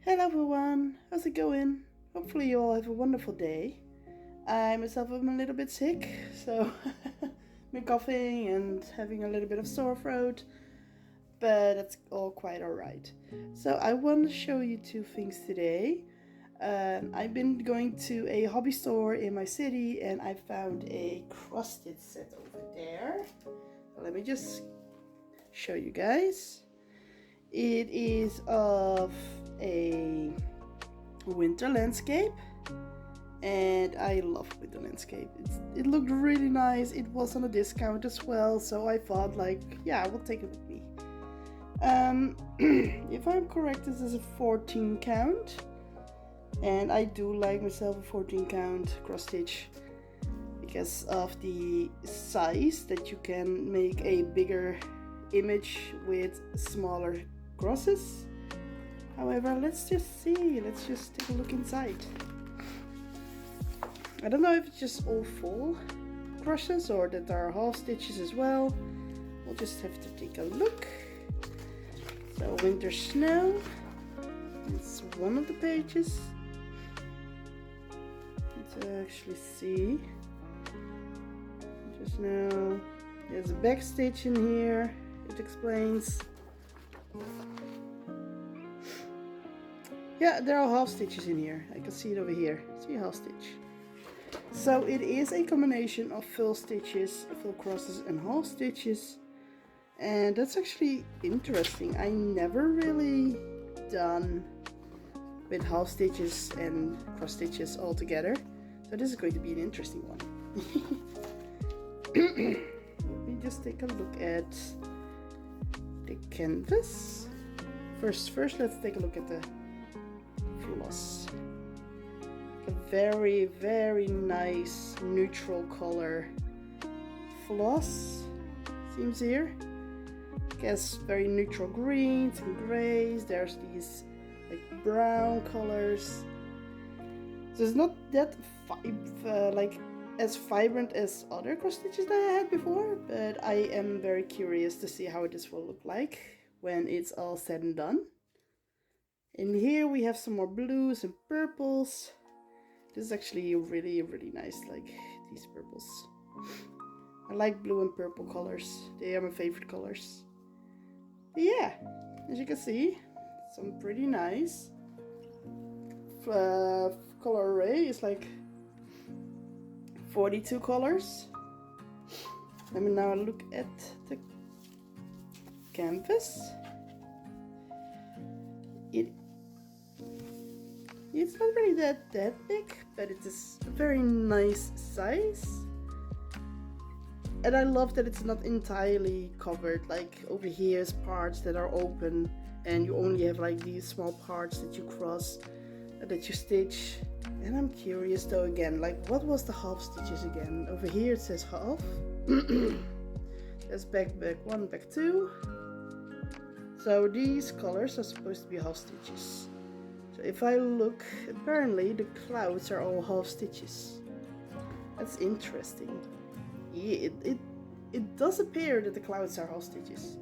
Hello everyone, how's it going? Hopefully you all have a wonderful day. I myself am a little bit sick, so I'm coughing and having a little bit of sore throat, but that's all quite alright. So I want to show you two things today. I've been going to a hobby store in my city and I found a cross-stitch set over there. So let me just show you guys. It is of a winter landscape and I love winter landscape. It looked really nice. It was on a discount as well, so I thought like, yeah, I will take it with me. If I'm correct, this is a 14 count and I do like myself a 14 count cross stitch because of the size that you can make a bigger image with smaller crosses. However, let's just see, let's just take a look inside. I don't know if it's just all full crosses or that there are half stitches as well. We'll just have to take a look. So winter snow, it's one of the pages. Let's actually see. Winter snow, there's a back stitch in here, it explains. Yeah, there are half stitches in here. I can see it over here. See a half stitch. So it is a combination of full stitches, full crosses and half stitches. And that's actually interesting. I never really done with half stitches and cross stitches all together. So this is going to be an interesting one. Let me just take a look at the canvas. First let's take a look at the floss. A very, very nice neutral color floss seems here. It has very neutral greens and grays. There's these like brown colors. So it's not that like as vibrant as other cross stitches that I had before, but I am very curious to see how this will look like when it's all said and done. In here we have some more blues and purples. This is actually really, really nice, like these purples. I like blue and purple colors. They are my favorite colors. But yeah, as you can see, some pretty nice color array. It's like 42 colors. Let me now look at the canvas. It's not really that big, but it is a very nice size. And I love that it's not entirely covered, like over here is parts that are open and you only have like these small parts that you cross, that you stitch. And I'm curious though again, like what was the half stitches again? Over here it says half. There's back 1, back 2. So these colors are supposed to be half stitches. So if I look, apparently the clouds are all half stitches. That's interesting. Yeah, it does appear that the clouds are half stitches.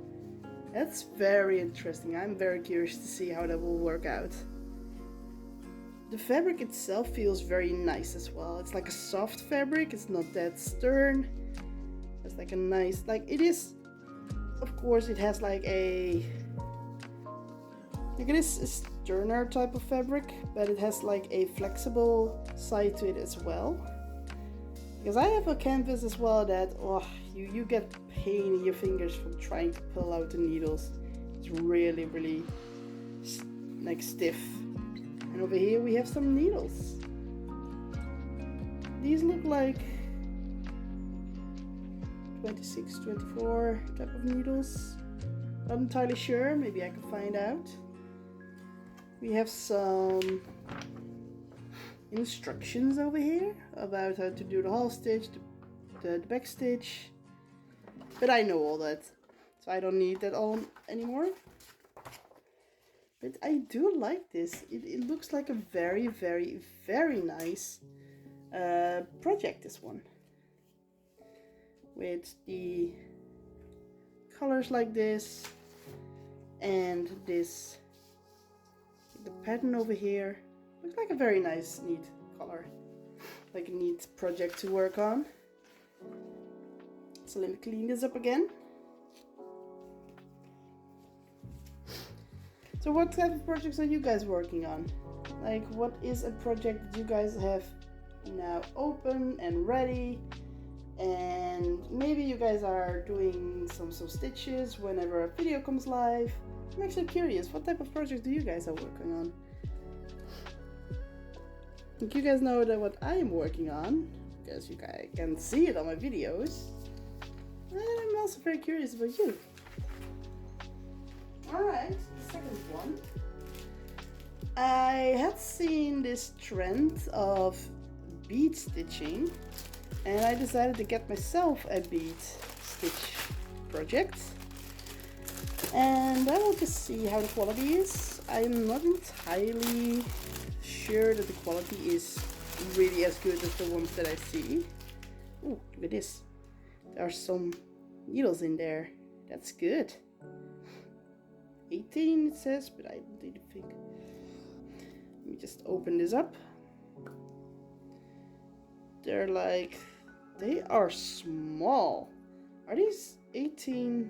That's very interesting. I'm very curious to see how that will work out. The fabric itself feels very nice as well. It's like a soft fabric. It's not that stern. It's like a nice, like it is. Of course, it has like a. It is a sterner type of fabric, but it has like a flexible side to it as well. Because I have a canvas as well that you get pain in your fingers from trying to pull out the needles. It's really, really like stiff. And over here we have some needles. These look like 26, 24 type of needles. Not entirely sure, maybe I can find out. We have some instructions over here about how to do the half stitch, the back stitch. But I know all that, so I don't need that all anymore. But I do like this. It looks like a very, very, very nice project, this one. With the colors like this and this pattern over here. Looks like a very nice, neat color. Like a neat project to work on. So let me clean this up again. So what type of projects are you guys working on? Like, what is a project that you guys have now open and ready? And maybe you guys are doing some stitches whenever a video comes live. I'm actually curious, what type of project do you guys are working on? If you guys know that what I am working on, because you guys can see it on my videos, I'm also very curious about you. Alright, the second one. I had seen this trend of bead stitching, and I decided to get myself a bead stitch project. And I will just see how the quality is. I'm not entirely sure that the quality is really as good as the ones that I see. Ooh, look at this. There are some needles in there. That's good. 18 it says, but I didn't think. Let me just open this up. They're like, they are small. Are these 18?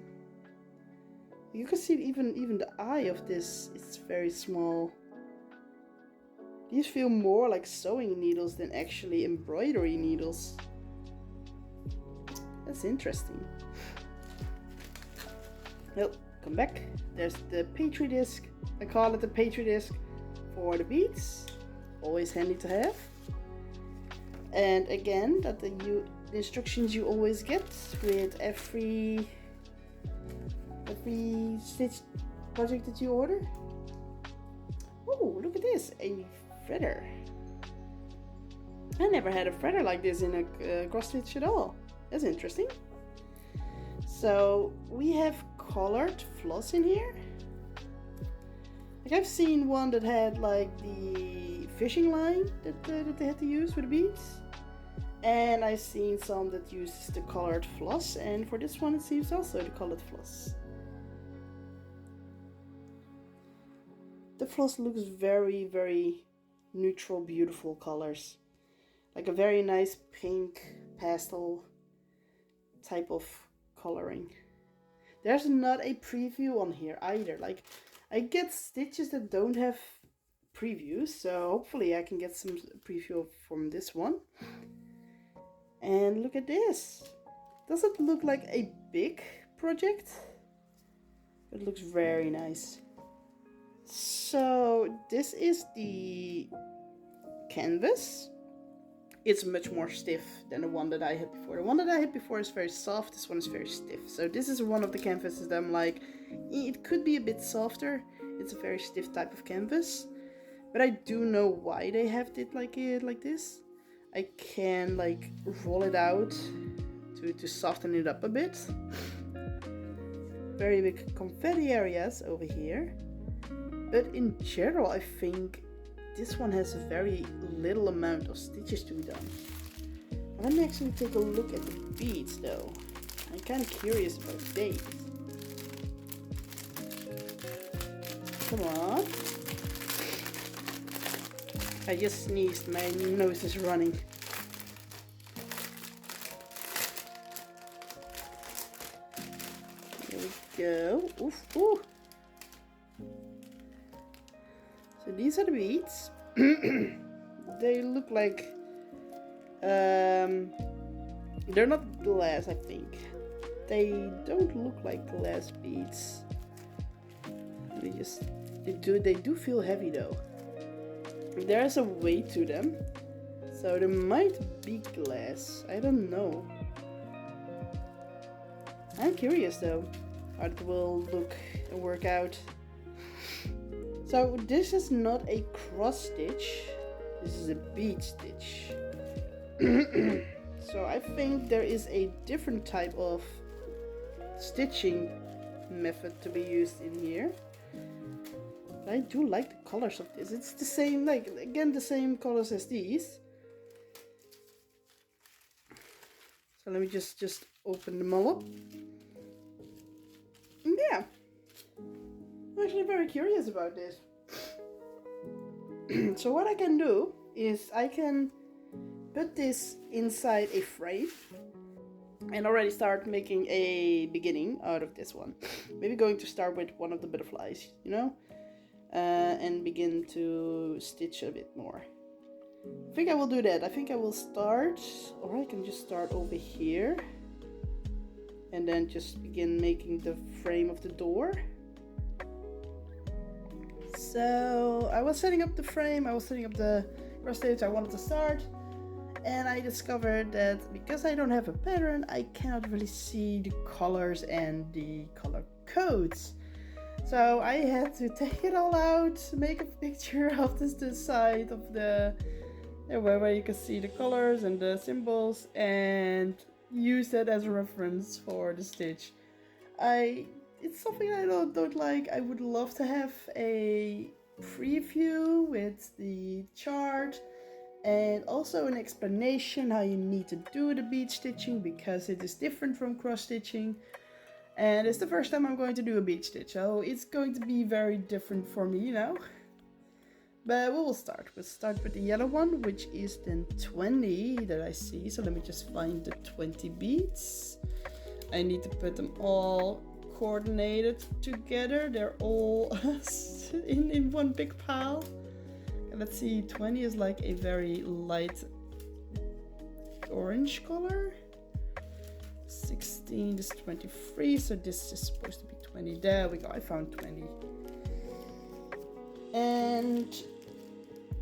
You can see even the eye of this is very small. These feel more like sewing needles than actually embroidery needles. That's interesting. Well, come back. There's the Petri disc. I call it the Petri disc for the beads. Always handy to have. And again, that the instructions you always get with every stitch project that you order. Oh, look at this, a threader. I never had a threader like this in a cross stitch at all. That's interesting. So we have colored floss in here. Like I've seen one that had like the fishing line that they had to use for the beads. And I've seen some that uses the colored floss, and for this one it seems also the colored floss. The floss looks very, very neutral, beautiful colors. Like a very nice pink pastel type of coloring. There's not a preview on here either. Like, I get stitches that don't have previews, so hopefully I can get some preview from this one. And look at this. Does it look like a big project? It looks very nice. So this is the canvas. It's much more stiff than the one that I had before. The one that I had before is very soft. This one is very stiff. So this is one of the canvases that I'm like, it could be a bit softer. It's a very stiff type of canvas. But I do know why they have it like this. I can like roll it out to soften it up a bit. Very big confetti areas over here. But in general, I think this one has a very little amount of stitches to be done. Let me actually take a look at the beads though. I'm kind of curious about these. Come on. I just sneezed, my nose is running. Here we go. Oof, ooh. So these are the beads. They look like they're not glass, I think. They don't look like glass beads. They do feel heavy though. There's a weight to them, so they might be glass. I don't know. I'm curious though how it will look and work out. So this is not a cross stitch, this is a bead stitch. So I think there is a different type of stitching method to be used in here. But I do like the colors of this. It's the same, like again the same colors as these. So let me just open them all up. Yeah. I'm actually very curious about this. So what I can do is I can put this inside a frame and already start making a beginning out of this one. Maybe going to start with one of the butterflies, you know, and begin to stitch a bit more. I think I will do that. I think I will start, or I can just start over here and then just begin making the frame of the door. So I was setting up the frame, I was setting up the cross stitch I wanted to start, and I discovered that because I don't have a pattern, I cannot really see the colors and the color codes. So I had to take it all out, make a picture of the side of the where you can see the colors and the symbols, and use that as a reference for the stitch. It's something I don't like. I would love to have a preview with the chart and also an explanation how you need to do the bead stitching, because it is different from cross stitching. And it's the first time I'm going to do a bead stitch, so it's going to be very different for me, you know. But we will start. We'll start with the yellow one, which is then 20 that I see. So let me just find the 20 beads. I need to put them all coordinated together. They're all in one big pile. And let's see, 20 is like a very light orange color. 16 is 23, so this is supposed to be 20. There we go, I found 20. And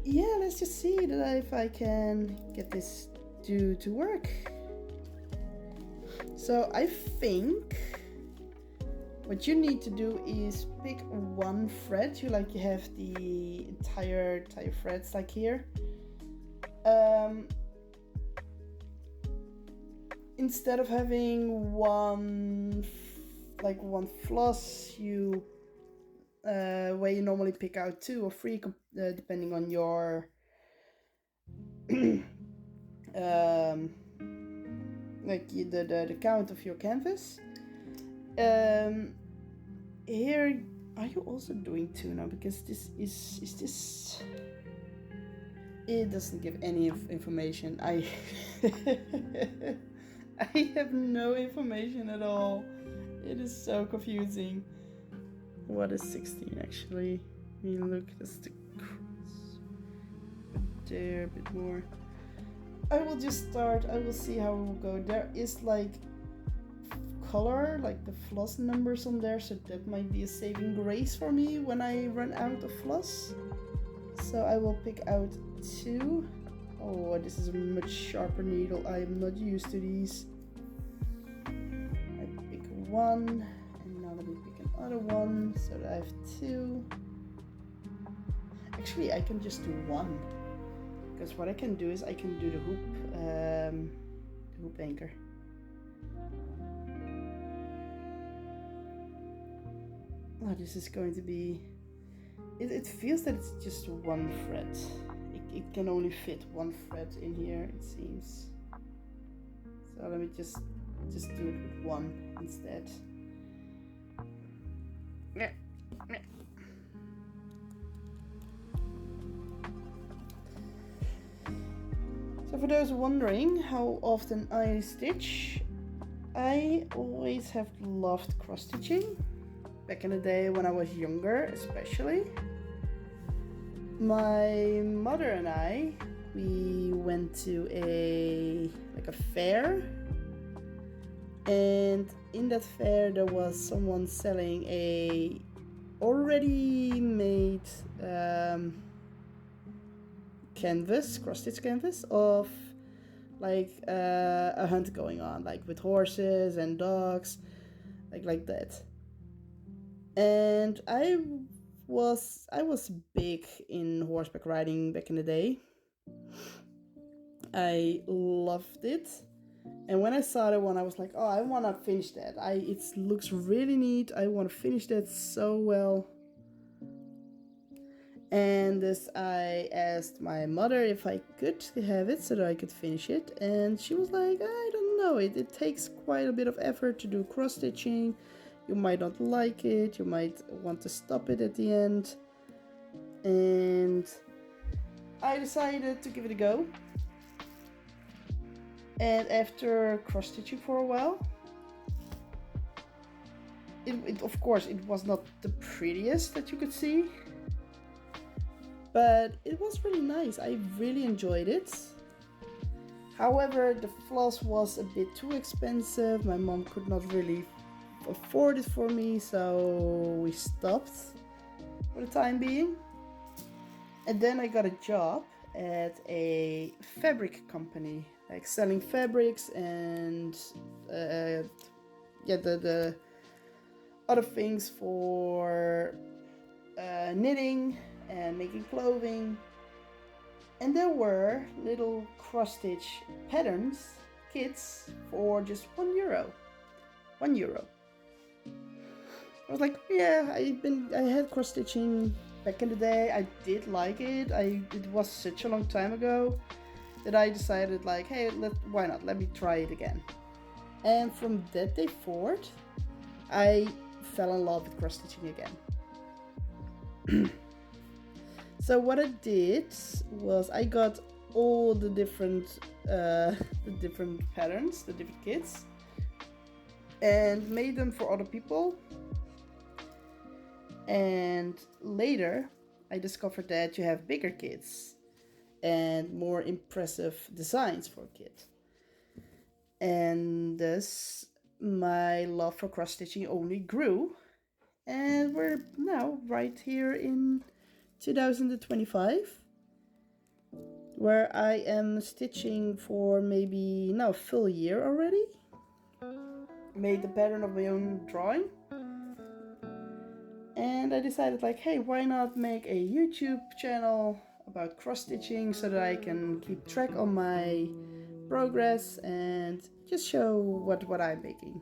yeah, let's just see that if I can get this to work. So I think what you need to do is pick one thread. You have the entire threads like here. Instead of having one floss, you where you normally pick out 2 or 3 depending on your the count of your canvas. Here, are you also doing 2 now? Because this is it doesn't give any information. I have no information at all. It is so confusing. What is 16 actually? Let me look, that's the cross. There, a bit more. I will just start, I will see how it will go. There is like color, like the floss numbers on there, so that might be a saving grace for me when I run out of floss. So I will pick out 2. Oh, this is a much sharper needle. I am not used to these. I pick 1, and now let me pick another one, so that I have 2. Actually, I can just do 1, because what I can do is I can do the hoop anchor. Oh, this is going to be... It feels that it's just 1 thread. It can only fit 1 thread in here, it seems. So let me just do it with 1 instead. So for those wondering how often I stitch, I always have loved cross stitching. Back in the day when I was younger, especially. My mother and I, we went to a fair, and in that fair there was someone selling a already made canvas, cross-stitch canvas of a hunt going on, like with horses and dogs, like that. And I was big in horseback riding back in the day. I loved it. And when I saw that one, I was like, oh, I want to finish that. It looks really neat. I want to finish that so well. And this, I asked my mother if I could have it so that I could finish it. And she was like, I don't know. It takes quite a bit of effort to do cross stitching. You might not like it. You might want to stop it at the end. And I decided to give it a go. And after cross-stitching for a while, of course, it was not the prettiest that you could see, but it was really nice. I really enjoyed it. However, the floss was a bit too expensive. My mom could not really afford it for me, so we stopped for the time being. And then I got a job at a fabric company, like selling fabrics and the other things for knitting and making clothing. And there were little cross-stitch patterns, kits, for just €1. €1. I was like, yeah, I had cross-stitching back in the day. I did like it. It was such a long time ago that I decided, like, hey, why not? Let me try it again. And from that day forward, I fell in love with cross-stitching again. So what I did was I got all the different patterns, the different kits, and made them for other people. And later I discovered that you have bigger kits and more impressive designs for a kit. And thus my love for cross-stitching only grew, and we're now right here in 2025, where I am stitching for maybe now a full year already. Made the pattern of my own drawing, and I decided, like, hey, why not make a YouTube channel about cross-stitching so that I can keep track on my progress and just show what I'm making.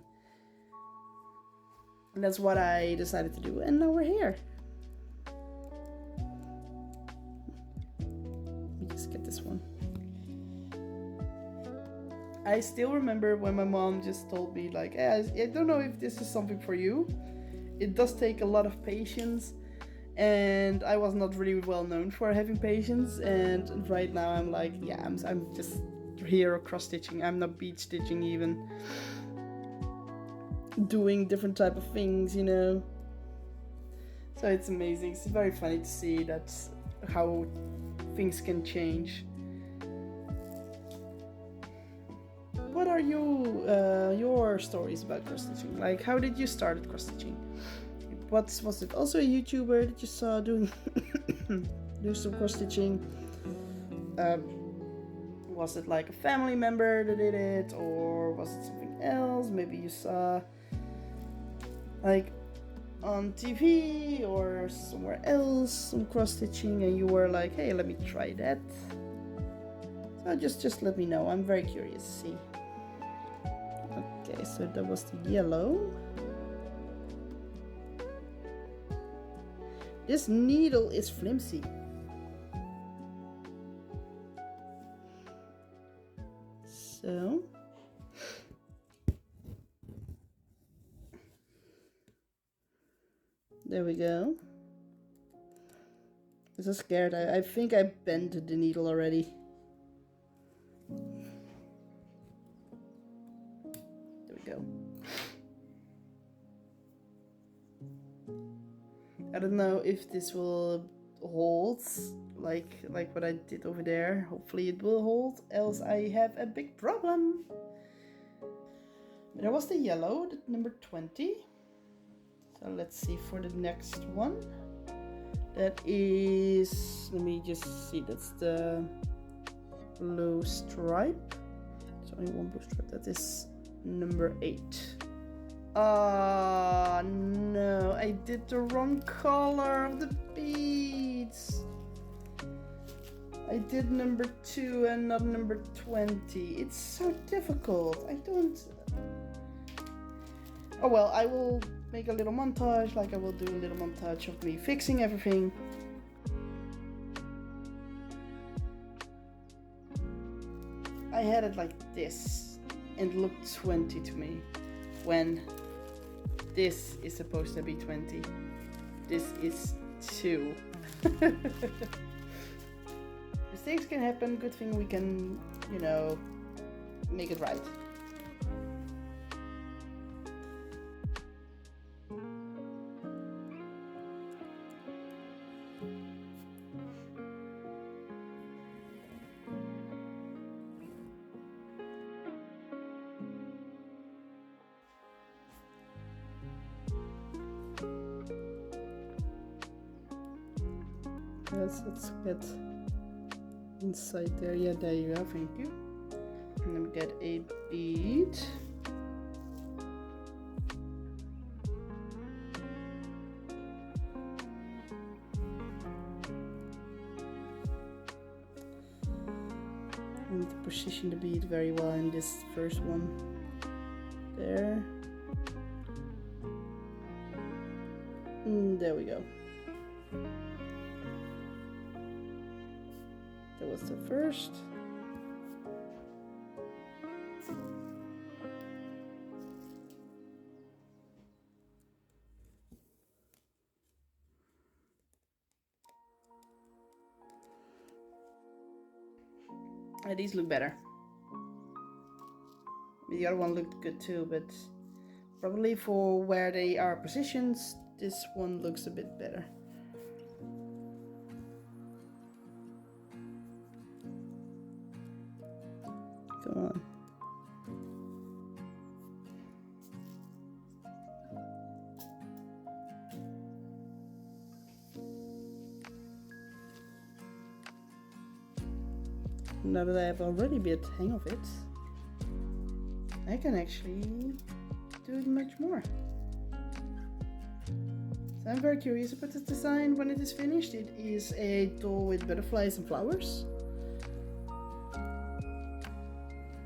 And that's what I decided to do, and now we're here. Just get this one. I still remember when my mom just told me, like, hey, I don't know if this is something for you. It does take a lot of patience, and I was not really well known for having patience. And right now I'm like, yeah, I'm just here cross stitching. I'm not bead stitching even. Doing different type of things, you know. So it's amazing. It's very funny to see that how things can change. What are your stories about cross stitching? Like, how did you start at cross stitching? Was it also a YouTuber that you saw doing do some cross stitching? Was it like a family member that did it, or was it something else? Maybe you saw like on TV or somewhere else some cross stitching and you were like, hey, let me try that. So just let me know. I'm very curious to see. Okay, so that was the yellow. This needle is flimsy. So there we go. I'm so scared. I think I bent the needle already. There we go. I don't know if this will hold like what I did over there. Hopefully it will hold, else I have a big problem. There was the yellow, the number 20. So let's see for the next one. That is, let me just see, that's the blue stripe. There's only one blue stripe. That is number 8. Oh no, I did the wrong color of the beads. I did number 2 and not number 20. It's so difficult. I don't... Oh well, I will make a little montage, like I will do a little montage of me fixing everything. I had it like this and it looked 20 to me, when this is supposed to be 20. This is 2. Mistakes can happen, good thing we can, you know, make it right. Yes, let's get inside there. Yeah, there you go, thank you. And then we get a bead. I need to position the bead very well in this first one. There. There we go. That was the first. These look better. The other one looked good too, but probably for where they are positioned, this one looks a bit better. Come on. Now that I have already a bit hang of it, I can actually do it much more. So I'm very curious about this design when it is finished. It is a doll with butterflies and flowers.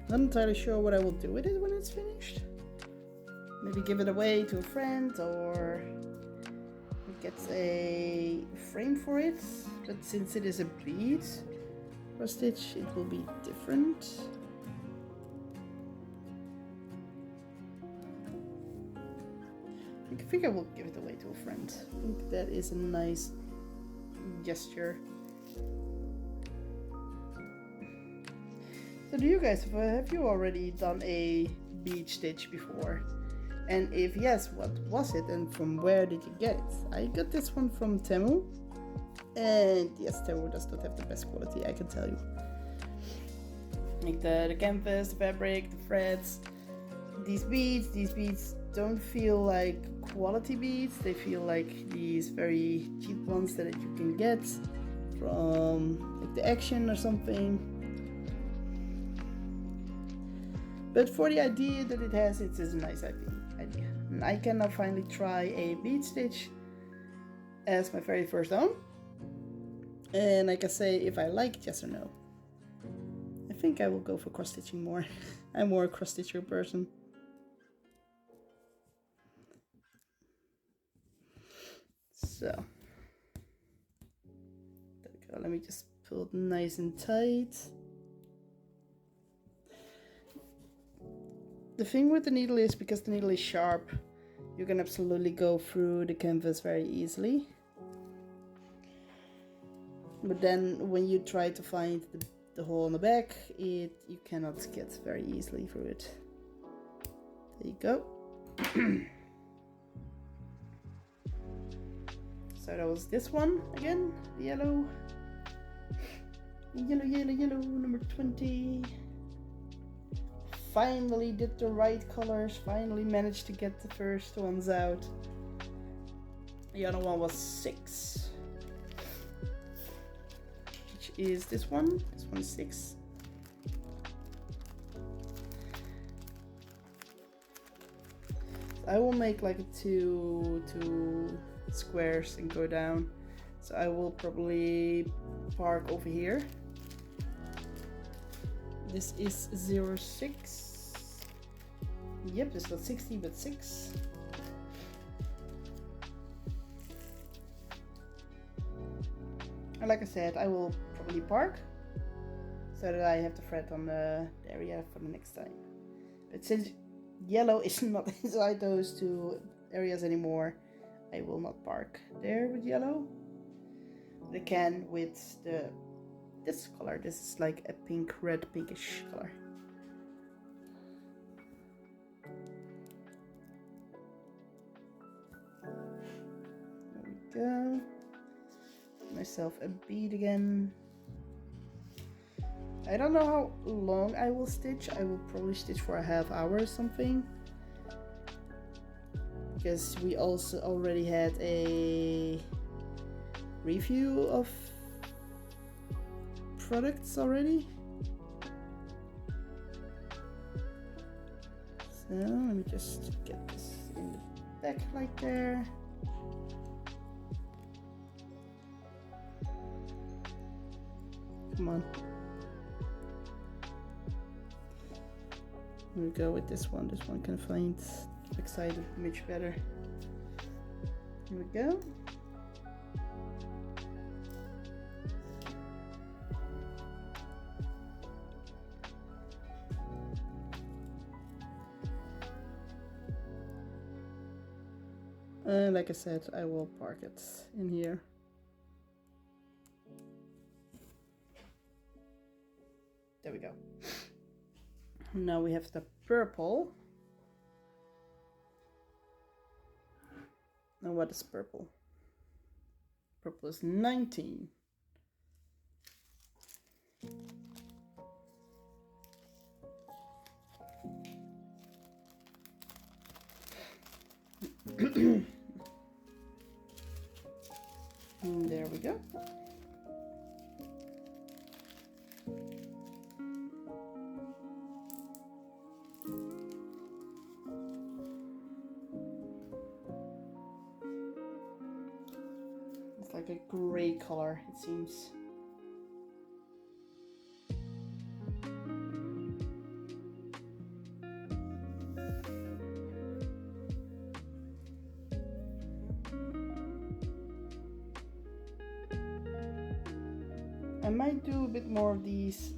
Not entirely sure what I will do with it when it's finished. Maybe give it away to a friend or get a frame for it. But since it is a bead cross stitch, it will be different. I think I will give it away to a friend. I think that is a nice gesture. So do you guys, have you already done a bead stitch before? And if yes, what was it and from where did you get it? I got this one from Temu. And yes, Temu does not have the best quality, I can tell you. Like the canvas, the fabric, the threads. These beads don't feel like quality beads. They feel like these very cheap ones that you can get from like the Action or something. But for the idea that it has, it is a nice idea. And I can now finally try a bead stitch as my very first own. And I can say if I like it, yes or no. I think I will go for cross stitching more. I'm more a cross stitcher person. So there we go. Let me just pull it nice and tight. The thing with the needle is, because the needle is sharp, you can absolutely go through the canvas very easily. But then when you try to find the hole in the back, you cannot get very easily through it. There you go. So that was this one again, the yellow. Yellow, number 20. Finally did the right colors, finally managed to get the first ones out. The other one was 6. Which is this one. This one is 6. I will make like two squares and go down. So I will probably park over here. This is 06. Yep, this was 60, but 6. And like I said, I will probably park so that I have the thread on the area for the next time. But since yellow is not inside those two areas anymore, I will not park there with yellow. But I can with the this color. This is like a pink, red, pinkish color. There we go. Myself a bead again. I don't know how long I will stitch. I will probably stitch for a half hour or something. Because we also already had a review of products already. So let me just get this in the back like there. Come on. I'm gonna go with this one. This one can find excited much better. Here we go. And like I said, I will park it in here. There we go. Now we have the purple. Now what is purple? Purple is 19. And there we go. It's like a gray color, it seems. I might do a bit more of these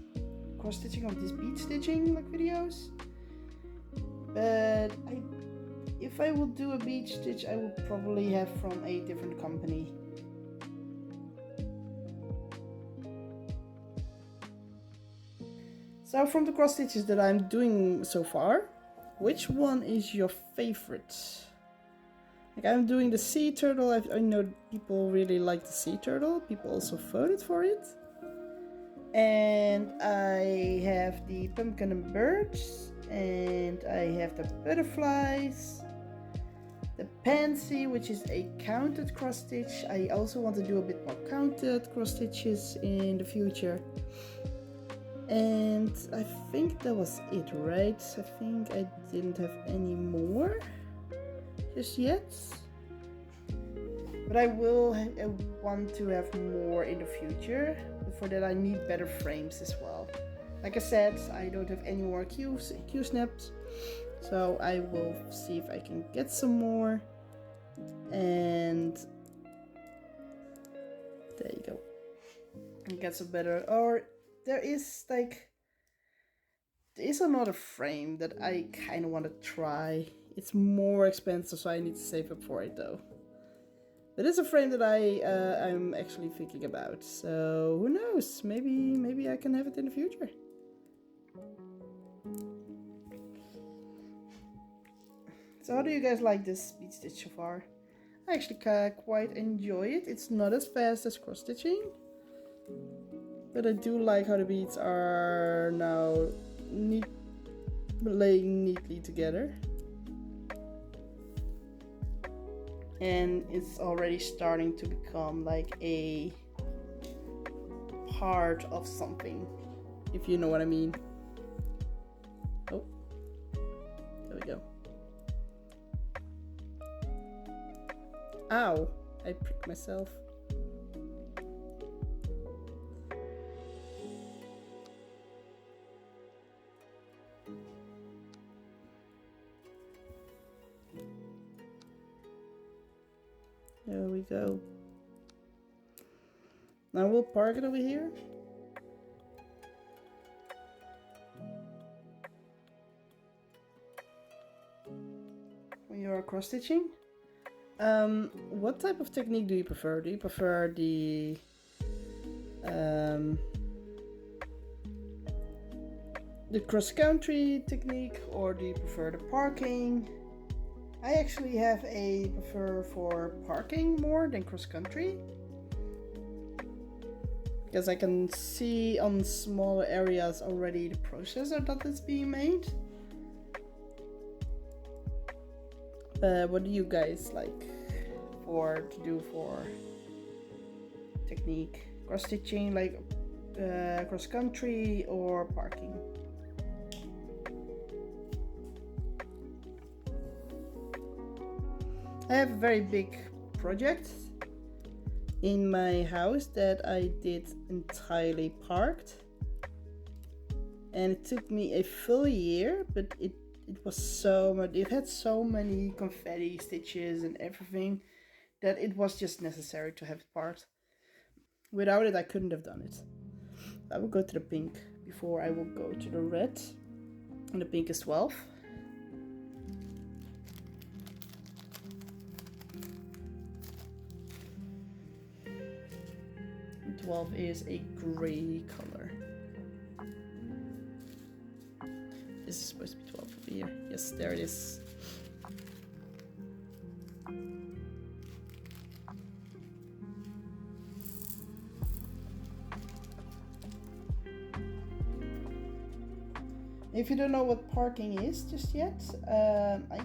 cross stitching of these bead stitching like videos, but if I would do a bead stitch, I would probably have from a different company. So from the cross stitches that I'm doing so far, which one is your favorite? Like, I'm doing the sea turtle. I know people really like the sea turtle. People also voted for it. And I have the pumpkin and birds, and I have the butterflies, the pansy, which is a counted cross stitch. I also want to do a bit more counted cross stitches in the future. And I think that was it, right? I think I didn't have any more just yet. But I want to have more in the future. But for that I need better frames as well. Like I said, I don't have any more Q snaps. So I will see if I can get some more. And there you go. And get some better. Or there is another frame that I kind of want to try. It's more expensive, so I need to save up for it though. But it's a frame that I'm actually thinking about. So who knows? Maybe I can have it in the future. So how do you guys like this bead stitch so far? I actually quite enjoy it. It's not as fast as cross stitching, but I do like how the beads are now laying neatly together. And it's already starting to become like a part of something, if you know what I mean. Oh, there we go. Ow, I pricked myself. There we go. Now we'll park it over here. When you're cross stitching, what type of technique do you prefer? Do you prefer the the cross-country technique, or do you prefer the parking? I actually have a prefer for parking more than cross-country, because I can see on smaller areas already the process that is being made. What do you guys like to do for technique? Cross-stitching, like cross-country or parking? I have a very big project in my house that I did entirely parked, and it took me a full year, but it was so much. It had so many confetti stitches and everything that it was just necessary to have it parked. Without it, I couldn't have done it. I will go to the pink before I will go to the red, and the pink is 12. 12 is a gray color. This is supposed to be 12 over here. Yes, there it is. If you don't know what parking is just yet, I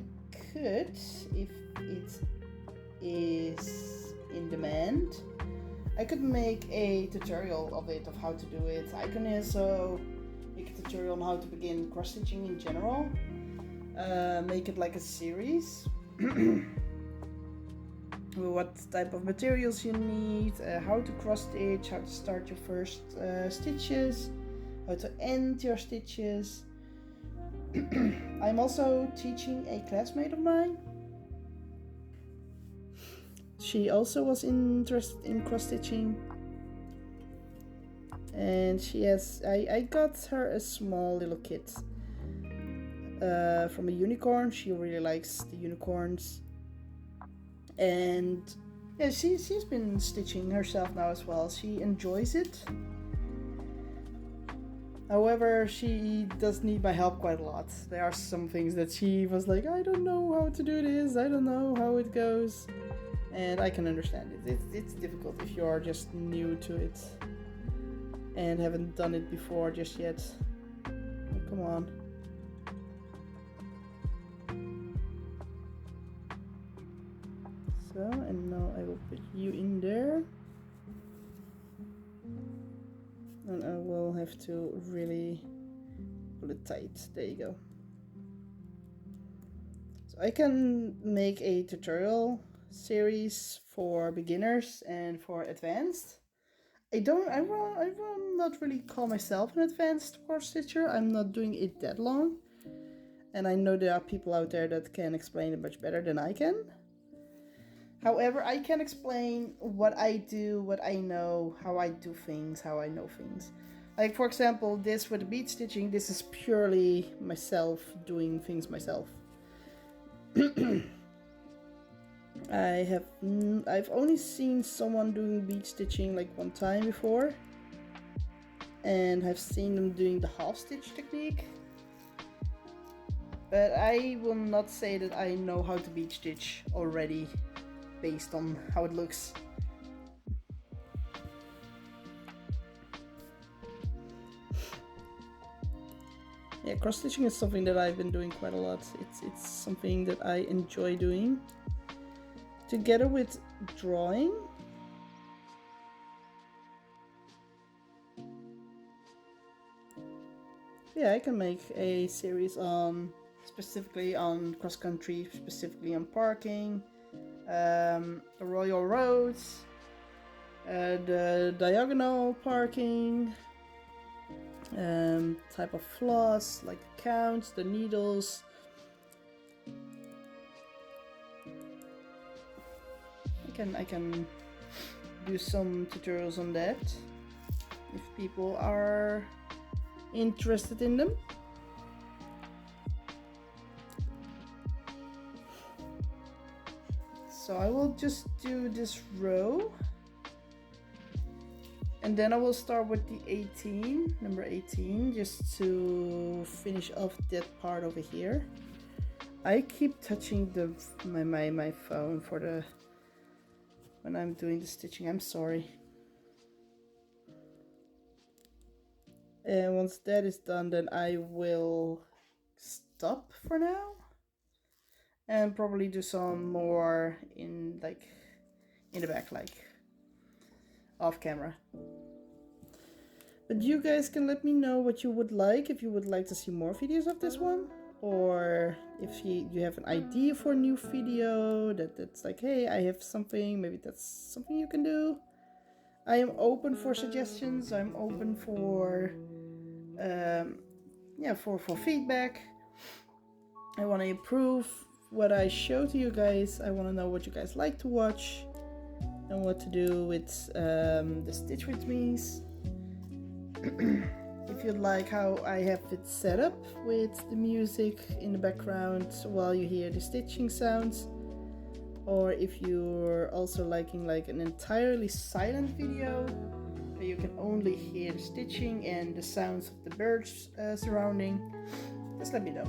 could, if it is in demand, I could make a tutorial of it, of how to do it. I can also make a tutorial on how to begin cross-stitching in general. Make it like a series. What type of materials you need, how to cross-stitch, how to start your first stitches, how to end your stitches. I'm also teaching a classmate of mine. She also was interested in cross-stitching, and I got her a small little kit from a unicorn. She really likes the unicorns, and yeah, she's been stitching herself now as well. She enjoys it. However, she does need my help quite a lot. There are some things that she was like, I don't know how to do this, I don't know how it goes. And I can understand it. It's difficult if you're just new to it and haven't done it before just yet. Oh, come on. So, and now I will put you in there. And I will have to really pull it tight. There you go. So I can make a tutorial series for beginners and for advanced. I will not really call myself an advanced cross stitcher. I'm not doing it that long. And I know there are people out there that can explain it much better than I can. However, I can explain what I do, what I know, how I do things, how I know things. Like, for example, this with the bead stitching, this is purely myself doing things myself. I've only seen someone doing bead stitching like one time before, and I've seen them doing the half stitch technique. But I will not say that I know how to bead stitch already, based on how it looks. Yeah, cross stitching is something that I've been doing quite a lot. It's something that I enjoy doing. Together with drawing. Yeah, I can make a series on specifically on cross country, specifically on parking, royal roads, the diagonal parking, type of floss, like the counts, the needles. I can do some tutorials on that if people are interested in them. So I will just do this row, And then I will start with the 18, number 18, just to finish off that part over here. I keep touching my phone for the when I'm doing the stitching. I'm sorry. And once that is done, then I will stop for now and probably do some more in the back, like off camera. But you guys can let me know what you would like, if you would like to see more videos of this one, or if you have an idea for a new video that's like, hey, I have something, maybe that's something you can do. I am open for suggestions. I'm open for for feedback. I want to improve what I show to you guys. I want to know what you guys like to watch and what to do with the stitch with me's. If you'd like how I have it set up with the music in the background while you hear the stitching sounds, or if you're also liking like an entirely silent video where you can only hear the stitching and the sounds of the birds surrounding, just let me know.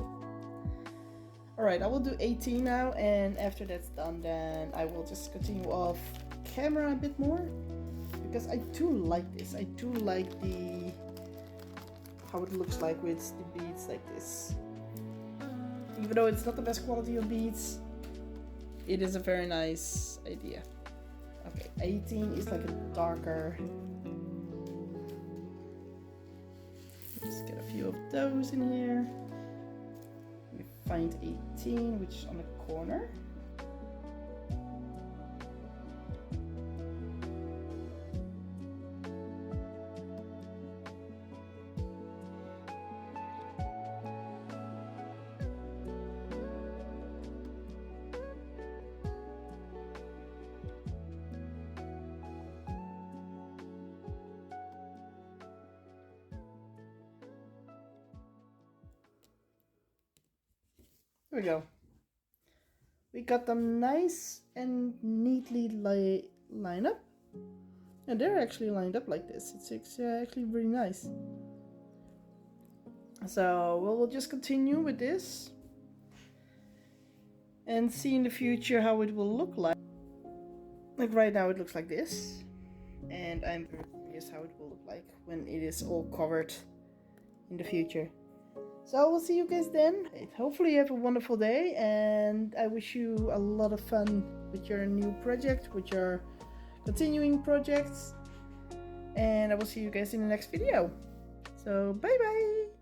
Alright, I will do 18 now, and after that's done, then I will just continue off camera a bit more, because I do like this. I do like how it looks like with the beads like this. Even though it's not the best quality of beads, it is a very nice idea. Okay, 18 is like a darker. Let's get a few of those in here. We find 18, which is on the corner. There we go. We got them nice and neatly lined up. And they're actually lined up like this. It's actually really nice. So we'll just continue with this and see in the future how it will look like. Like right now it looks like this. And I'm very curious how it will look like when it is all covered in the future. So we'll see you guys then. Hopefully you have a wonderful day, and I wish you a lot of fun with your new project, with your continuing projects. And I will see you guys in the next video. So bye bye!